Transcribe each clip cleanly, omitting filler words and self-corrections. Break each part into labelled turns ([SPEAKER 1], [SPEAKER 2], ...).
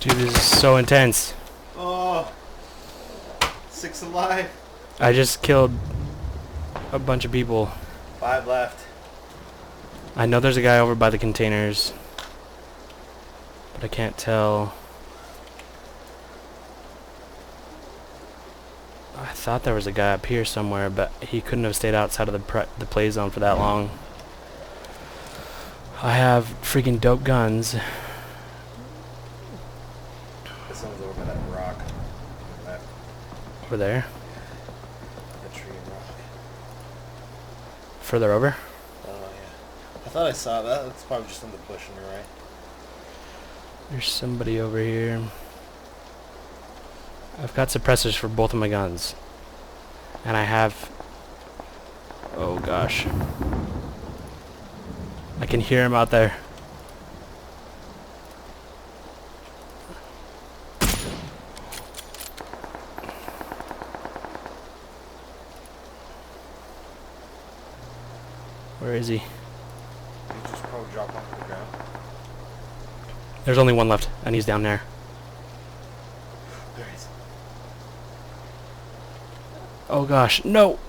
[SPEAKER 1] Dude, this is so intense.
[SPEAKER 2] Oh, 6 alive.
[SPEAKER 1] I just killed a bunch of people.
[SPEAKER 2] 5 left.
[SPEAKER 1] I know there's a guy over by the containers, but I can't tell. I thought there was a guy up here somewhere, but he couldn't have stayed outside of the play zone for that long. I have freaking dope guns.
[SPEAKER 2] This one's over by that rock. Left.
[SPEAKER 1] Over there?
[SPEAKER 2] The tree and rock.
[SPEAKER 1] Further over?
[SPEAKER 2] Oh, yeah. I thought I saw that. That's probably just on the bush on the right.
[SPEAKER 1] There's somebody over here. I've got suppressors for both of my guns. And I have... Oh gosh. I can hear him out there. Where is he?
[SPEAKER 2] You just probably drop off the ground.
[SPEAKER 1] There's only one left, and he's down there.
[SPEAKER 2] There he is.
[SPEAKER 1] Oh gosh, no!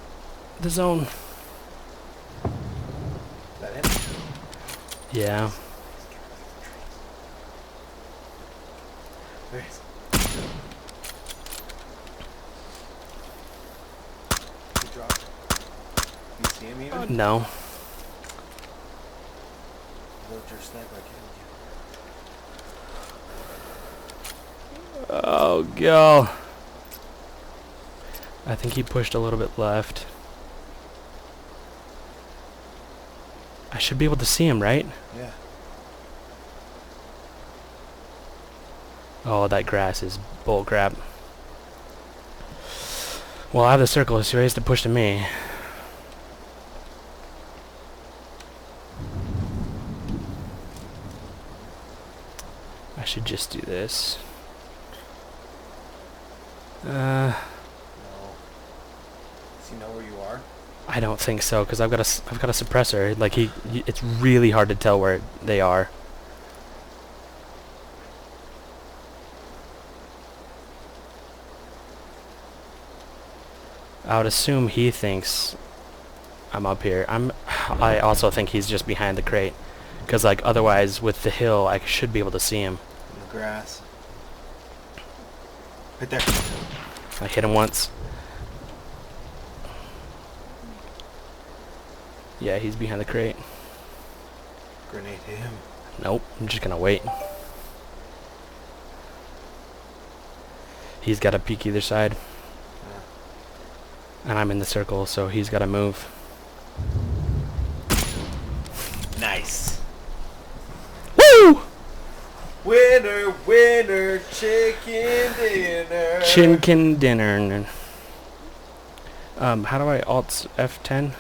[SPEAKER 1] The zone.
[SPEAKER 2] Is that him?
[SPEAKER 1] Yeah.
[SPEAKER 2] There he is. He dropped. You see him even?
[SPEAKER 1] No.
[SPEAKER 2] Load your sniper, I killed you.
[SPEAKER 1] Oh god. I think he pushed a little bit left. I should be able to see him, right?
[SPEAKER 2] Yeah.
[SPEAKER 1] Oh, that grass is bull crap. Well, I have the circle, so he has to push to me. I should just do this.
[SPEAKER 2] No. Does he know where you are?
[SPEAKER 1] I don't think so, because I've got a suppressor. Like it's really hard to tell where they are. I would assume he thinks I'm up here. I also think he's just behind the crate, because like otherwise with the hill I should be able to see him.
[SPEAKER 2] In the grass. Right there.
[SPEAKER 1] I hit him once. Yeah, he's behind the crate.
[SPEAKER 2] Grenade him.
[SPEAKER 1] Nope, I'm just gonna wait. He's got to peek either side.
[SPEAKER 2] Yeah.
[SPEAKER 1] And I'm in the circle, so he's got to move.
[SPEAKER 2] Nice.
[SPEAKER 1] Woo!
[SPEAKER 2] Winner, winner, chicken dinner.
[SPEAKER 1] Chicken dinner. How do I alt F10?